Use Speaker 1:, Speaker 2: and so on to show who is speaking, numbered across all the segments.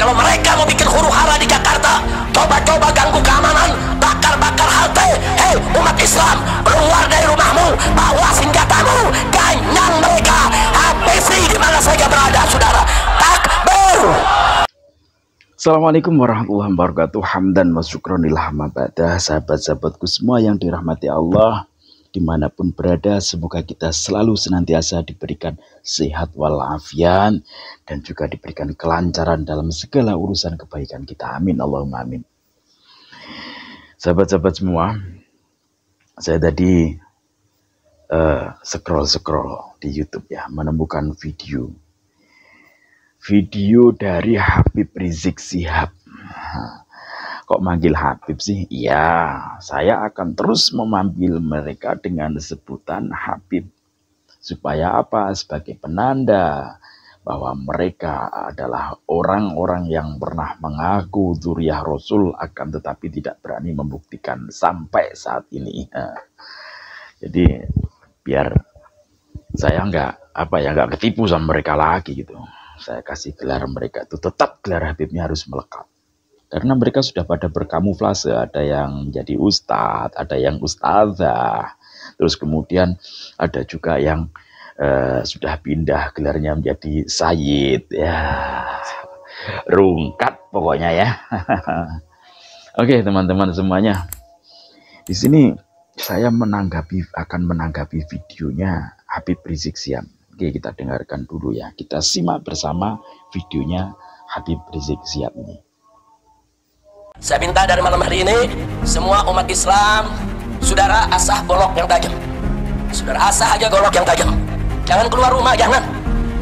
Speaker 1: kalau mereka mau bikin huru hara di Jakarta, coba-coba ganggu keamanan, bakar-bakar halte. Hei umat Islam, keluar dari rumahmu, bawa senjatamu, ganyang mereka, habisi di mana saja berada, saudara. Takbir.
Speaker 2: Assalamualaikum warahmatullahi wabarakatuh. Hamdan wa syukronillah mabadah. Sahabat-sahabatku semua yang dirahmati Allah dimanapun berada, semoga kita selalu senantiasa diberikan sehat walafiat dan juga diberikan kelancaran dalam segala urusan kebaikan kita. Amin Allahumma amin. Sahabat-sahabat semua, saya tadi scroll di YouTube ya, menemukan video dari Habib Rizik Syihab. Kok manggil Habib sih? Ya, saya akan terus memanggil mereka dengan sebutan Habib. Supaya apa? Sebagai penanda bahwa mereka adalah orang-orang yang pernah mengaku dzurriyyah Rasul, akan tetapi tidak berani membuktikan sampai saat ini. Jadi biar saya nggak ketipu sama mereka lagi gitu. Saya kasih gelar mereka itu tetap gelar Habibnya harus melekat. Karena mereka sudah pada berkamuflase, ada yang jadi ustadz, ada yang ustazah, terus kemudian ada juga yang sudah pindah gelarnya menjadi sayyid, ya rungkat pokoknya ya. Oke teman-teman semuanya, di sini saya akan menanggapi videonya Habib Rizik Syihab. Oke, kita dengarkan dulu ya, kita simak bersama videonya Habib Rizik Syihab ini.
Speaker 1: Saya minta dari malam hari ini, semua umat Islam, saudara asah golok yang tajam. Saudara asah aja golok yang tajam. Jangan keluar rumah, jangan.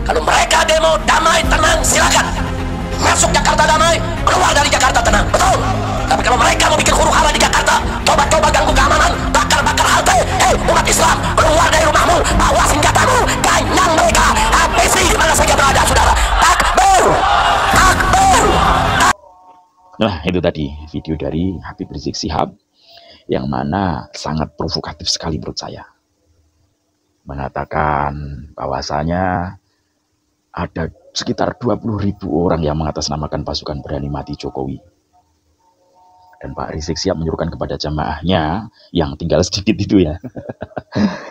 Speaker 1: Kalau mereka demo damai, tenang, silakan. Masuk Jakarta damai, keluar dari Jakarta tenang, betul. Tapi kalau mereka mau bikin huru hara di Jakarta, coba-coba ganggu keamanan, bakar-bakar halte. Hei umat Islam, keluar dari rumahmu, bawa senjatamu, ganyang mereka, habisi di mana saja berada, saudara. Takbir, takbir.
Speaker 2: Nah, itu tadi video dari Habib Rizik Syihab yang mana sangat provokatif sekali menurut saya. Mengatakan bahwasanya ada sekitar 20.000 orang yang mengatasnamakan pasukan berani mati Jokowi. Dan Pak Rizik Syihab menyuruhkan kepada jamaahnya yang tinggal sedikit itu ya.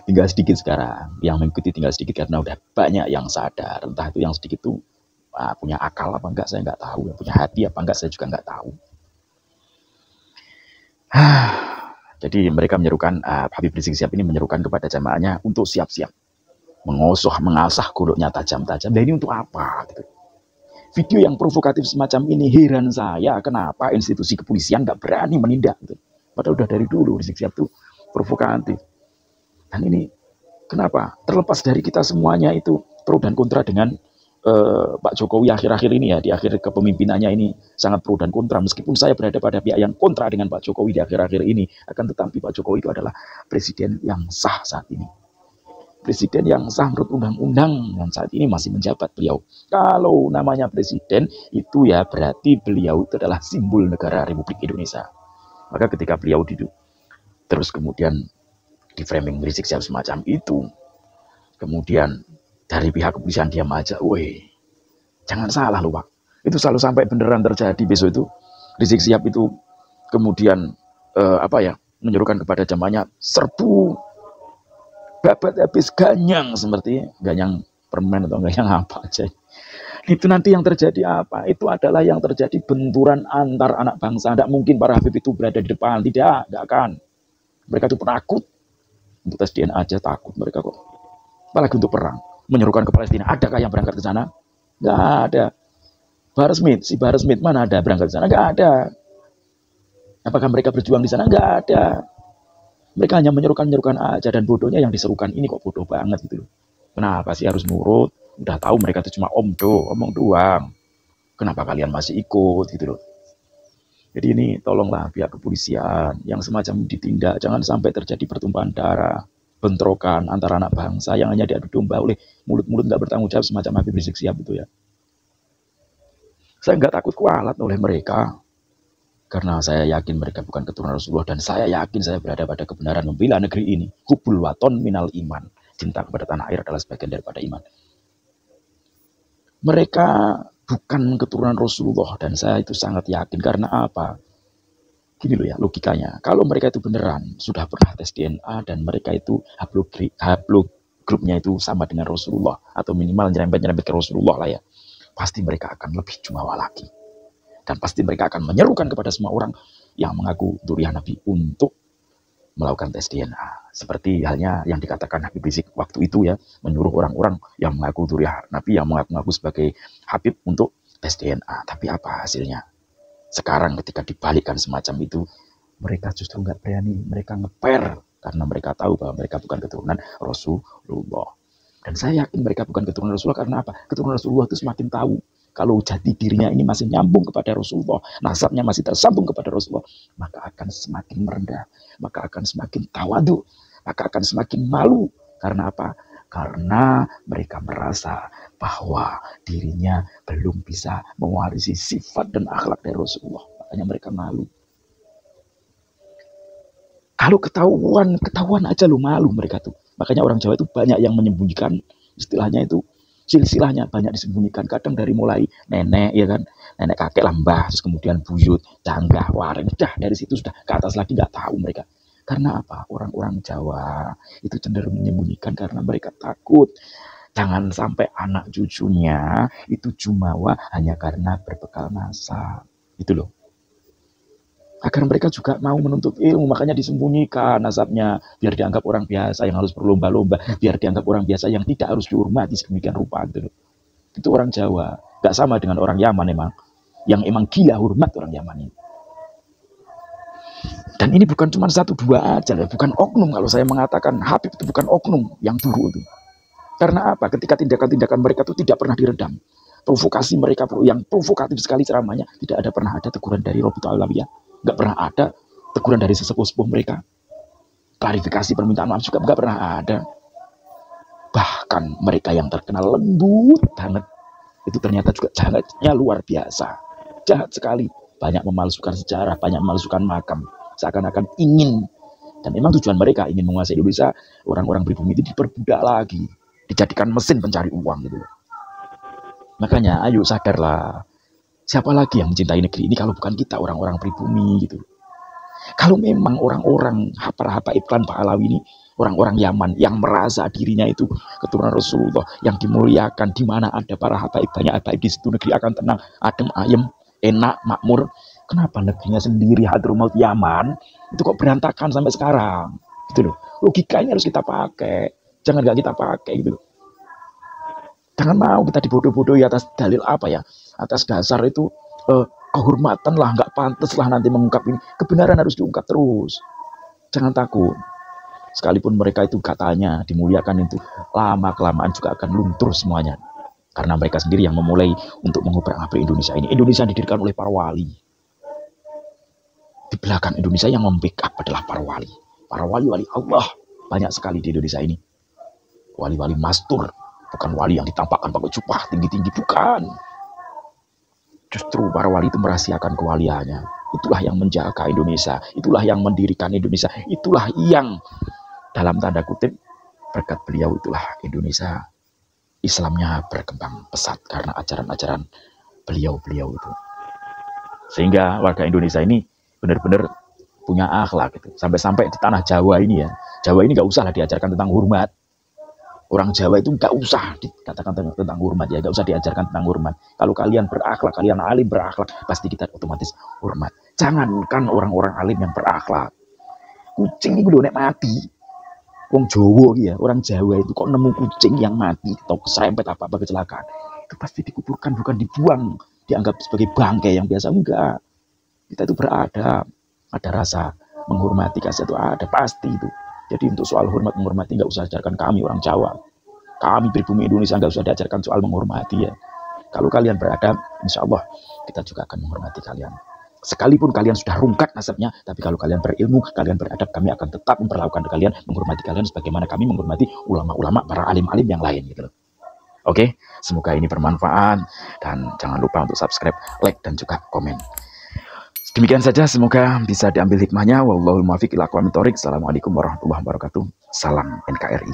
Speaker 2: Tinggal sedikit sekarang. Yang mengikuti tinggal sedikit karena udah banyak yang sadar. Entah itu yang sedikit itu punya akal apa enggak saya enggak tahu, punya hati apa enggak saya juga enggak tahu. Jadi mereka menyerukan, Habib Rizik Syihab ini menyerukan kepada jamaahnya untuk siap-siap mengasah goloknya tajam-tajam. Nah ini untuk apa gitu. Video yang provokatif semacam ini heran saya kenapa institusi kepolisian enggak berani menindak gitu. Padahal udah dari dulu Rizik Syihab itu provokatif. Dan ini kenapa? Terlepas dari kita semuanya itu pro dan kontra dengan Pak Jokowi akhir-akhir ini ya, di akhir kepemimpinannya ini sangat pro dan kontra. Meskipun saya berada pada pihak yang kontra dengan Pak Jokowi di akhir-akhir ini, akan tetapi Pak Jokowi itu adalah presiden yang sah saat ini. Presiden yang sah menurut undang-undang dan saat ini masih menjabat beliau. Kalau namanya presiden itu ya berarti beliau itu adalah simbol negara Republik Indonesia. Maka ketika beliau terus kemudian di framing Rizik Syihab semacam itu, kemudian dari pihak kepolisian diam aja, woi, jangan salah loh Pak. Itu selalu sampai beneran terjadi besok itu. Rizik Syihab itu kemudian menyuruhkan kepada jamaahnya serbu, babat habis ganyang, seperti ganyang permen atau ganyang apa aja. Itu nanti yang terjadi apa? Itu adalah yang terjadi benturan antar anak bangsa. Tidak mungkin para Habib itu berada di depan, tidak akan. Mereka itu penakut. Untuk tes DNA aja takut mereka kok. Apalagi untuk perang. Menyerukan ke Palestina, adakah yang berangkat ke sana? Nggak ada. Si Bahar Smith mana ada berangkat ke sana? Nggak ada. Apakah mereka berjuang di sana? Nggak ada. Mereka hanya menyerukan aja, dan bodohnya yang diserukan ini kok bodoh banget gitu loh. Kenapa sih harus nurut? Udah tahu mereka itu cuma omong doang. Kenapa kalian masih ikut gitu loh? Jadi ini tolonglah pihak kepolisian yang semacam ditindak, jangan sampai terjadi pertumpahan darah, bentrokan antara anak bangsa yang hanya diadu domba oleh mulut-mulut nggak bertanggung jawab semacam Habib Rizik Syihab itu ya. Saya nggak takut kualat oleh mereka, karena saya yakin mereka bukan keturunan Rasulullah, dan saya yakin saya berada pada kebenaran membela negeri ini. Hubbul waton minal iman. Cinta kepada tanah air adalah sebagian daripada iman. Mereka bukan keturunan Rasulullah. Dan saya itu sangat yakin. Karena apa? Gini loh ya logikanya. Kalau mereka itu beneran sudah pernah tes DNA dan mereka itu haplogrupnya itu sama dengan Rasulullah atau minimal nyerempet-nyerempet ke Rasulullah lah ya, pasti mereka akan lebih jumawa lagi. Dan pasti mereka akan menyerukan kepada semua orang yang mengaku dzurriyyah Nabi untuk melakukan tes DNA. Seperti halnya yang dikatakan Habib Rizik waktu itu ya, menyuruh orang-orang yang mengaku dzurriyyah Nabi, yang mengaku sebagai Habib untuk tes DNA. Tapi apa hasilnya? Sekarang ketika dibalikkan semacam itu, mereka justru nggak berani, mereka ngeper karena mereka tahu bahwa mereka bukan keturunan Rasulullah. Dan saya yakin mereka bukan keturunan Rasulullah karena apa? Keturunan Rasulullah itu semakin tahu kalau jati dirinya ini masih nyambung kepada Rasulullah, nasabnya masih tersambung kepada Rasulullah, maka akan semakin merendah, maka akan semakin tawadu, maka akan semakin malu. Karena apa? Karena mereka merasa bahwa dirinya belum bisa mewarisi sifat dan akhlak dari Rasulullah. Makanya mereka malu. Kalau ketahuan aja lo malu mereka tuh. Makanya orang Jawa itu banyak yang menyembunyikan, istilahnya itu silsilahnya banyak disembunyikan. Kadang dari mulai nenek ya kan, nenek kakek lambah, terus kemudian buyut, canggah, wareng, dari situ sudah ke atas lagi nggak tahu mereka. Karena apa? Orang-orang Jawa itu cenderung menyembunyikan karena mereka takut jangan sampai anak cucunya itu jumawa hanya karena berbekal nasab. Itu loh. Agar mereka juga mau menuntut ilmu, makanya disembunyikan nasabnya biar dianggap orang biasa yang harus berlomba-lomba, biar dianggap orang biasa yang tidak harus dihormati sedemikian rupa gitu. Itu orang Jawa, gak sama dengan orang Yaman emang, yang emang gila hormat orang Yaman ini. Dan ini bukan cuma 1-2 aja, bukan oknum kalau saya mengatakan Habib itu bukan oknum yang buruk itu. Karena apa? Ketika tindakan-tindakan mereka itu tidak pernah diredam. Provokasi mereka yang provokatif sekali ceramahnya, tidak pernah ada teguran dari Rabitatul Alawiyah. Nggak pernah ada teguran dari sesepuh-sepuh mereka. Klarifikasi permintaan maaf juga nggak pernah ada. Bahkan mereka yang terkenal lembut banget, itu ternyata juga jahatnya luar biasa. Jahat sekali. Banyak memalsukan sejarah, banyak memalsukan makam. Seakan-akan ingin, dan memang tujuan mereka ingin menguasai Indonesia, orang-orang pribumi itu diperbudak lagi. Dijadikan mesin pencari uang gitu. Makanya ayo sadarlah. Siapa lagi yang mencintai negeri ini kalau bukan kita orang-orang pribumi gitu. Kalau memang orang-orang para habaib klan Pahlawi ini orang-orang Yaman yang merasa dirinya itu keturunan Rasulullah yang dimuliakan, di mana ada para habaib, banyak habaib di situ negeri akan tenang, adem ayem, enak, makmur. Kenapa negerinya sendiri Hadramaut Yaman itu kok berantakan sampai sekarang? Gitu loh. Logikanya harus kita pakai. Jangan nggak kita pakai gitu loh. Jangan mau kita dibodoh-bodohi atas dalil apa ya, atas dasar itu kehormatan lah, nggak pantas lah nanti mengungkap ini. Kebenaran harus diungkap terus. Jangan takut. Sekalipun mereka itu katanya dimuliakan itu, lama-kelamaan juga akan luntur semuanya. Karena mereka sendiri yang memulai untuk mengobrak-abrik Indonesia ini. Indonesia didirikan oleh para wali. Di belakang Indonesia yang membackup adalah para wali. Para wali-wali Allah. Banyak sekali di Indonesia ini. Wali-wali mastur. Bukan wali yang ditampakkan pakai jubah tinggi-tinggi, bukan. Justru para wali itu merahasiakan kewaliannya. Itulah yang menjaga Indonesia. Itulah yang mendirikan Indonesia. Itulah yang dalam tanda kutip berkat beliau itulah Indonesia Islamnya berkembang pesat karena ajaran-ajaran beliau-beliau itu. Sehingga warga Indonesia ini benar-benar punya akhlak gitu. Sampai-sampai di tanah Jawa ini ya. Jawa ini nggak usah lah diajarkan tentang hormat. Orang Jawa itu nggak usah dikatakan tentang hormat ya, nggak usah diajarkan tentang hormat. Kalau kalian berakhlak, kalian alim berakhlak, pasti kita otomatis hormat. Jangankan orang-orang alim yang berakhlak, kucing itu udah mati. Wong Jawa ya, orang Jawa itu kok nemu kucing yang mati atau keserempet apa-apa kecelakaan, itu pasti dikuburkan, bukan dibuang, dianggap sebagai bangkai yang biasa. Enggak. Kita itu beradab, ada rasa menghormati, kasih itu ada pasti itu. Jadi untuk soal hormat menghormati nggak usah ajarkan kami orang Jawa. Kami pribumi Indonesia nggak usah diajarkan soal menghormati ya. Kalau kalian beradab, insya Allah kita juga akan menghormati kalian. Sekalipun kalian sudah rungkat nasabnya, tapi kalau kalian berilmu, kalian beradab, kami akan tetap memperlakukan kalian, menghormati kalian sebagaimana kami menghormati ulama-ulama, para alim-alim yang lain gitu loh. Oke, semoga ini bermanfaat dan jangan lupa untuk subscribe, like dan juga komen. Demikian saja, semoga bisa diambil hikmahnya. Wallahul muwaffiq ila aqwamit thoriq. Assalamualaikum warahmatullahi wabarakatuh. Salam NKRI.